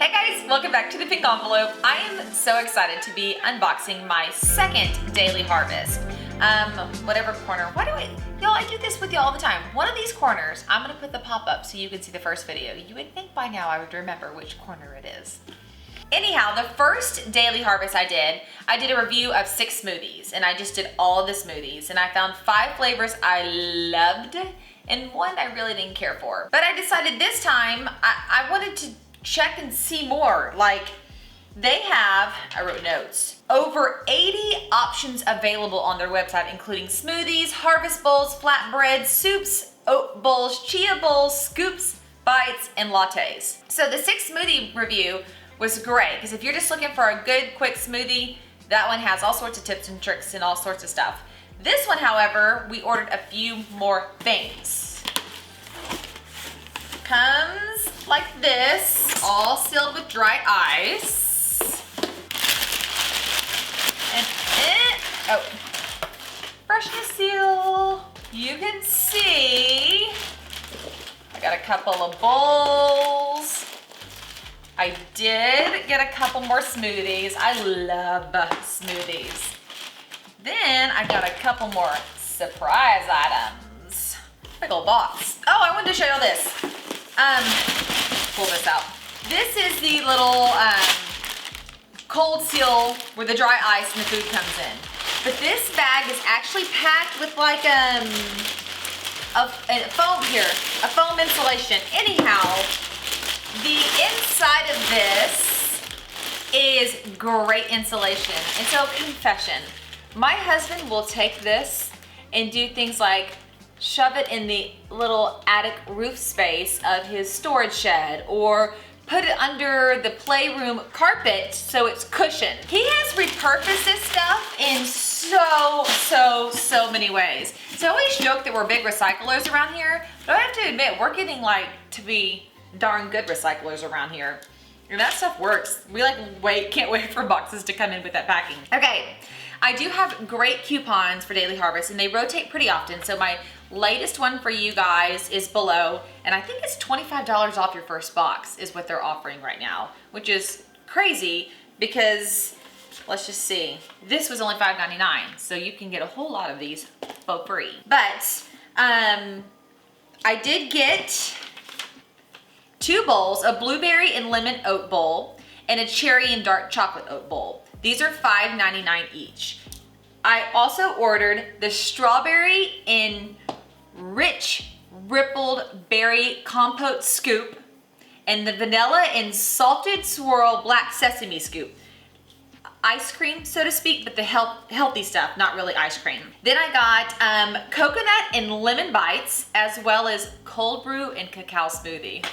Hey guys, welcome back to the Pink Envelope. I am so excited to be unboxing my second daily harvest. Whatever corner, I do this with you all the time. One of these corners, I'm gonna put the pop-up so you can see the first video. You would think by now I would remember which corner it is. Anyhow, the first daily harvest I did a review of 6 smoothies, and I just did all of the smoothies, and I found 5 flavors I loved, and one I really didn't care for. But I decided this time, I wanted to check and see more. Like, they have, I wrote notes, over 80 options available on their website, including smoothies, harvest bowls, flatbreads, soups, oat bowls, chia bowls, scoops, bites, and lattes. So the 6 smoothie review was great, because if you're just looking for a good, quick smoothie, that one has all sorts of tips and tricks and all sorts of stuff. This one, however, we ordered a few more things. Comes like this, all sealed with dry ice. And freshness seal. You can see I got a couple of bowls. I did get a couple more smoothies. I love smoothies. Then I got a couple more surprise items. Big old box. Oh, I wanted to show you this. Pull this out. This is the little cold seal where the dry ice and the food comes in. But this bag is actually packed with like a foam here, a foam insulation. Anyhow, the inside of this is great insulation. And so, confession, my husband will take this and do things like shove it in the little attic roof space of his storage shed, or put it under the playroom carpet so it's cushioned. He has repurposed this stuff in so many ways. So I always joke that we're big recyclers around here, but I have to admit, we're getting to be darn good recyclers around here. And that stuff works. We can't wait for boxes to come in with that packing. Okay, I do have great coupons for Daily Harvest, and they rotate pretty often. So my latest one for you guys is below, and I think it's $25 off your first box is what they're offering right now, which is crazy because, let's just see, this was only $5.99, so you can get a whole lot of these for free. But I did get 2 bowls, a blueberry and lemon oat bowl, and a cherry and dark chocolate oat bowl. These are $5.99 each. I also ordered the strawberry and rich rippled berry compote scoop and the vanilla and salted swirl black sesame scoop. Ice cream, so to speak, but the healthy stuff, not really ice cream. Then I got coconut and lemon bites, as well as cold brew and cacao smoothie.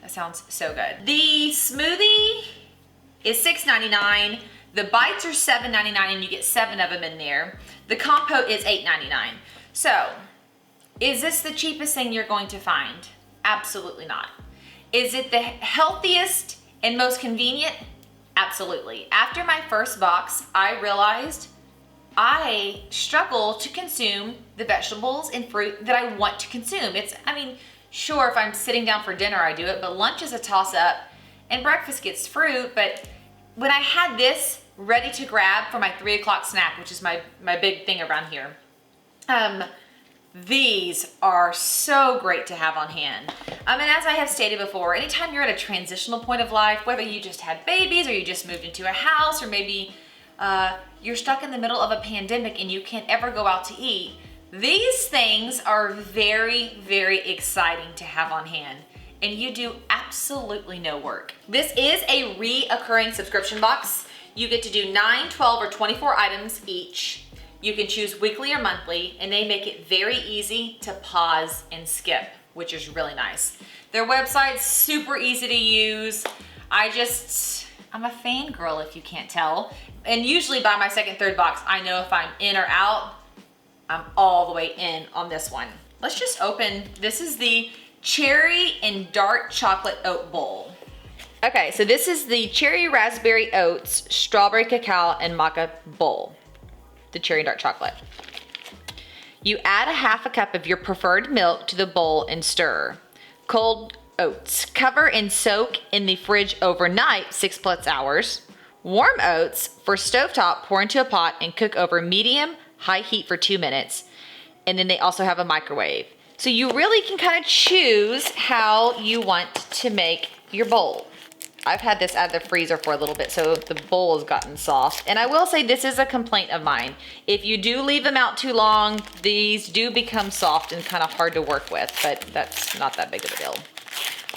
That sounds so good. The smoothie is $6.99. The bites are $7.99, and you get 7 of them in there. The compote is $8.99. So, is this the cheapest thing you're going to find? Absolutely not. Is it the healthiest and most convenient? Absolutely. After my first box, I realized I struggle to consume the vegetables and fruit that I want to consume. Sure, if I'm sitting down for dinner, I do it, but lunch is a toss-up, and breakfast gets fruit. But when I had this ready to grab for my 3 o'clock snack, which is my big thing around here, these are so great to have on hand. And as I have stated before, anytime you're at a transitional point of life, whether you just had babies or you just moved into a house, or maybe you're stuck in the middle of a pandemic and you can't ever go out to eat, these things are very, very exciting to have on hand, and you do absolutely no work. This is a reoccurring subscription box. You get to do 9, 12, or 24 items each. You can choose weekly or monthly, and they make it very easy to pause and skip, which is really nice. Their website's super easy to use. I'm a fangirl if you can't tell. And usually by my second, third box, I know if I'm in or out. I'm all the way in on this one. Let's just open. This is the cherry and dark chocolate oat bowl. Okay, so this is the cherry raspberry oats, strawberry cacao, and maca bowl. The cherry and dark chocolate. You add a half a cup of your preferred milk to the bowl and stir. Cold oats. Cover and soak in the fridge overnight, 6+ hours. Warm oats for stovetop, pour into a pot and cook over medium high heat for 2 minutes. And then they also have a microwave. So you really can kind of choose how you want to make your bowl. I've had this out of the freezer for a little bit, so the bowl has gotten soft. And I will say this is a complaint of mine. If you do leave them out too long, these do become soft and kind of hard to work with, but that's not that big of a deal.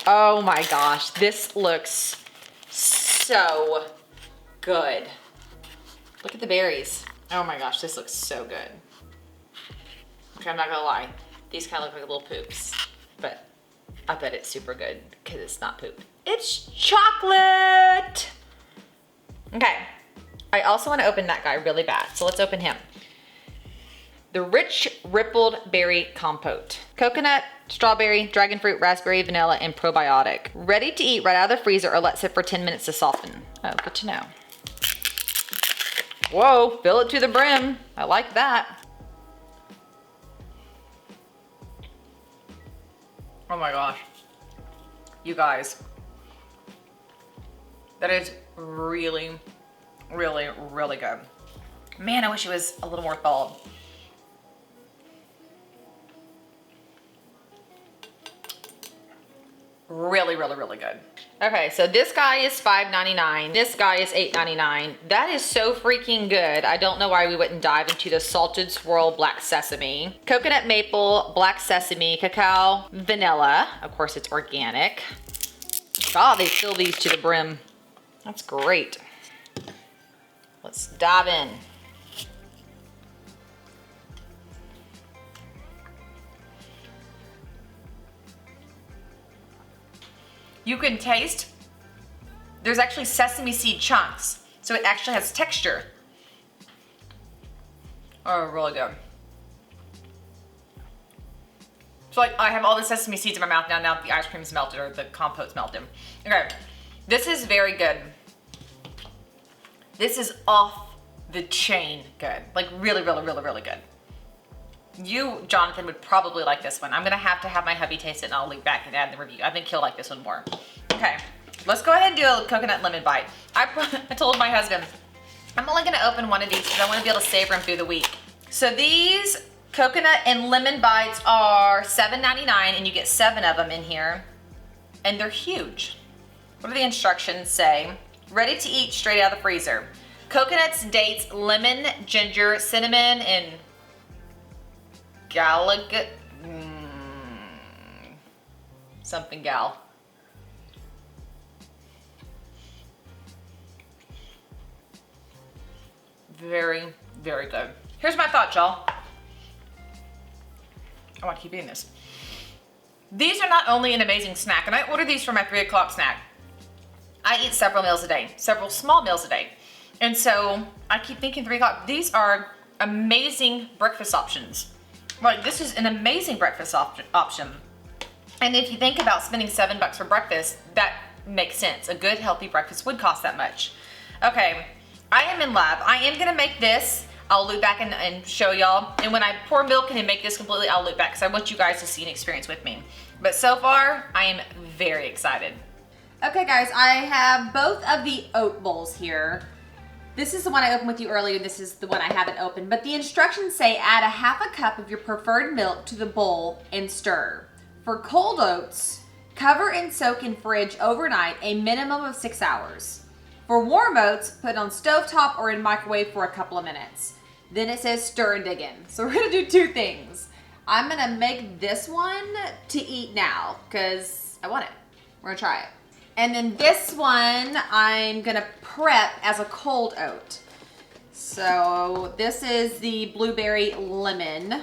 Oh my gosh, this looks so good. Look at the berries. Oh my gosh, this looks so good. Okay, I'm not gonna lie. These kind of look like little poops, but I bet it's super good because it's not poop. It's chocolate. Okay, I also want to open that guy really bad, so let's open him. The Rich Rippled Berry Compote. Coconut, strawberry, dragon fruit, raspberry, vanilla, and probiotic. Ready to eat right out of the freezer or let sit for 10 minutes to soften. Oh, good to know. Whoa, fill it to the brim. I like that. Oh my gosh. You guys. That is really, really, really good. Man, I wish it was a little more thawed. Really, really, really good. Okay, so this guy is $5.99. This guy is $8.99. That is so freaking good. I don't know why we wouldn't dive into the Salted Swirled Black Sesame. Coconut maple, black sesame, cacao, vanilla. Of course, it's organic. Oh, they fill these to the brim. That's great. Let's dive in. You can taste, there's actually sesame seed chunks, so it actually has texture. Oh, really good. So like, I have all the sesame seeds in my mouth now that the ice cream's melted or the compote's melted. Okay, this is very good. This is off the chain good. Like really, really, really, really good. You, Jonathan, would probably like this one. I'm gonna have to have my hubby taste it and I'll link back and add the review. I think he'll like this one more. Okay, let's go ahead and do a coconut lemon bite. I told my husband, I'm only gonna open one of these because I wanna be able to savor them through the week. So these coconut and lemon bites are $7.99 and you get 7 of them in here. And they're huge. What do the instructions say? Ready to eat straight out of the freezer. Coconuts, dates, lemon, ginger, cinnamon, and galaga, something gal. Very, very good. Here's my thoughts, y'all. I want to keep eating this. These are not only an amazing snack, and I order these for my 3 o'clock snack. I eat several meals a day, several small meals a day. And so I keep thinking 3 o'clock, these are amazing breakfast options. Like, this is an amazing breakfast option. And if you think about spending $7 for breakfast, that makes sense. A good, healthy breakfast would cost that much. Okay, I am in lab. I am gonna make this. I'll loop back and show y'all. And when I pour milk in and make this completely, I'll loop back because I want you guys to see an experience with me. But so far, I am very excited. Okay guys, I have both of the oat bowls here. This is the one I opened with you earlier. This is the one I haven't opened. But the instructions say add a half a cup of your preferred milk to the bowl and stir. For cold oats, cover and soak in fridge overnight, a minimum of 6 hours. For warm oats, put on stovetop or in microwave for a couple of minutes. Then it says stir and dig in. So we're gonna do 2 things. I'm gonna make this one to eat now because I want it. We're gonna try it. And then this one I'm gonna prep as a cold oat. So this is the blueberry lemon.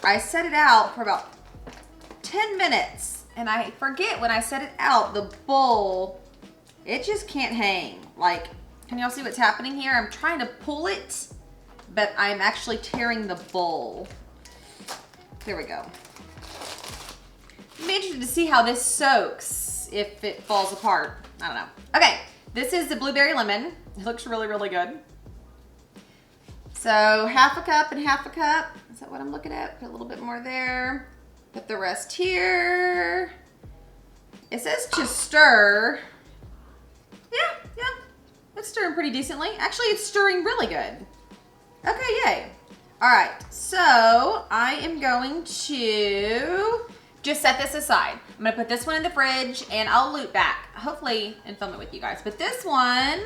I set it out for about 10 minutes and I forget when I set it out, the bowl, it just can't hang. Like, can y'all see what's happening here? I'm trying to pull it, but I'm actually tearing the bowl. There we go. I'm interested to see how this soaks if it falls apart. I don't know. Okay, this is the blueberry lemon. It looks really, really good. So half a cup and half a cup. Is that what I'm looking at? Put a little bit more there. Put the rest here. It says to stir. Yeah, it's stirring pretty decently. Actually, it's stirring really good. Okay, yay. All right, so I am going to just set this aside. I'm gonna put this one in the fridge and I'll loop back, hopefully, and film it with you guys. But this one,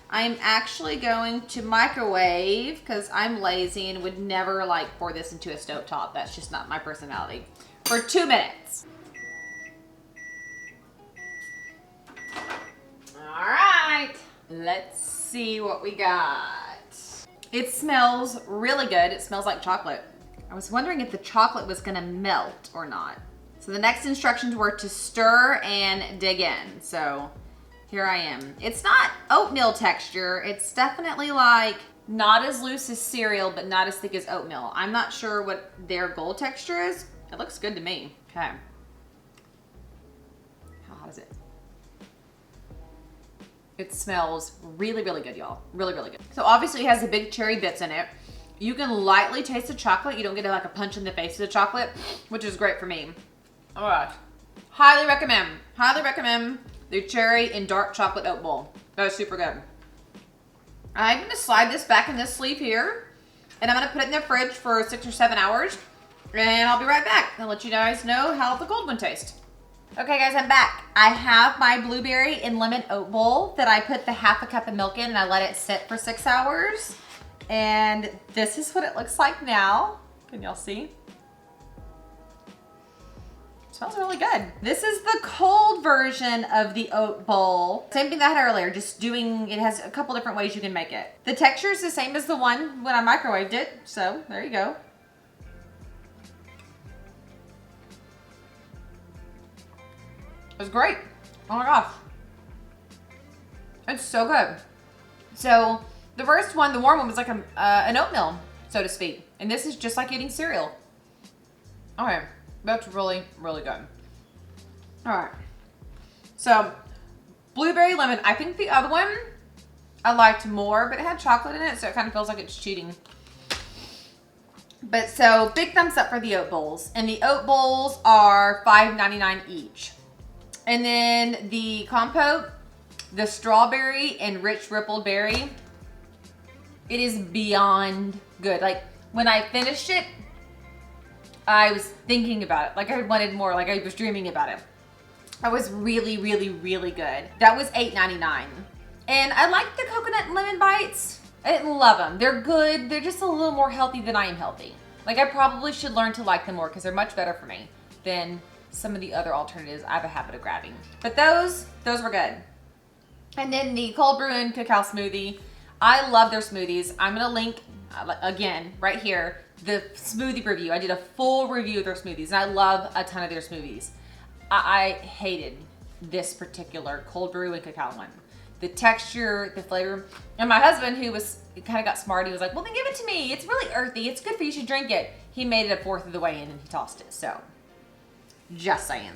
I'm actually going to microwave because I'm lazy and would never like pour this into a stovetop. That's just not my personality. For 2 minutes. All right, let's see what we got. It smells really good. It smells like chocolate. I was wondering if the chocolate was gonna melt or not. So the next instructions were to stir and dig in. So here I am. It's not oatmeal texture. It's definitely like not as loose as cereal, but not as thick as oatmeal. I'm not sure what their gold texture is. It looks good to me. Okay. How hot is it? It smells really, really good, y'all. Really, really good. So obviously it has the big cherry bits in it. You can lightly taste the chocolate. You don't get like a punch in the face of the chocolate, which is great for me. Oh my gosh. Highly recommend. Highly recommend the cherry and dark chocolate oat bowl. That was super good. I'm gonna slide this back in this sleeve here, and I'm gonna put it in the fridge for 6 or 7 hours, and I'll be right back and let you guys know how the cold one tastes. Okay guys, I'm back. I have my blueberry and lemon oat bowl that I put the ½ cup of milk in and I let it sit for 6 hours. And this is what it looks like now. Can y'all see? It smells really good. This is the cold version of the oat bowl. Same thing that I had earlier, just doing, it has a couple different ways you can make it. The texture is the same as the one when I microwaved it, so there you go. It was great. Oh my gosh. It's so good. So the first one, the warm one, was like an oatmeal, so to speak. And this is just like eating cereal. Okay, that's really, really good. All right. So blueberry lemon, I think the other one I liked more, but it had chocolate in it, so it kind of feels like it's cheating. But so big thumbs up for the oat bowls. And the oat bowls are $5.99 each. And then the Compote, the strawberry and rich rippled berry, it is beyond good. Like when I finished it, I was thinking about it. Like I wanted more, like I was dreaming about it. It was really, really, really good. That was $8.99. And I like the coconut and lemon bites. I didn't love them. They're good. They're just a little more healthy than I am healthy. Like I probably should learn to like them more because they're much better for me than some of the other alternatives I have a habit of grabbing. But those were good. And then the cold Brewing Cacao smoothie. I love their smoothies. I'm gonna link, again, right here, the smoothie review. I did a full review of their smoothies and I love a ton of their smoothies. I hated this particular cold brew and cacao one. The texture, the flavor. And my husband, who was kind of got smart, he was like, well then give it to me. It's really earthy. It's good for you. You should drink it. He made it a fourth of the way in and he tossed it. So just saying.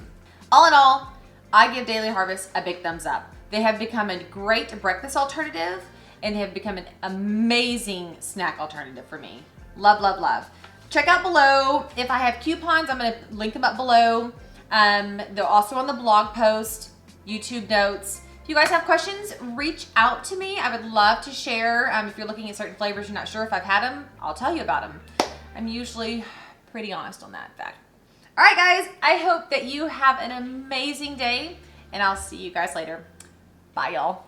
All in all, I give Daily Harvest a big thumbs up. They have become a great breakfast alternative and they have become an amazing snack alternative for me. Love, love, love. Check out below. If I have coupons, I'm gonna link them up below. They're also on the blog post, YouTube notes. If you guys have questions, reach out to me. I would love to share. If you're looking at certain flavors, you're not sure if I've had them, I'll tell you about them. I'm usually pretty honest on that fact. All right, guys, I hope that you have an amazing day, and I'll see you guys later. Bye, y'all.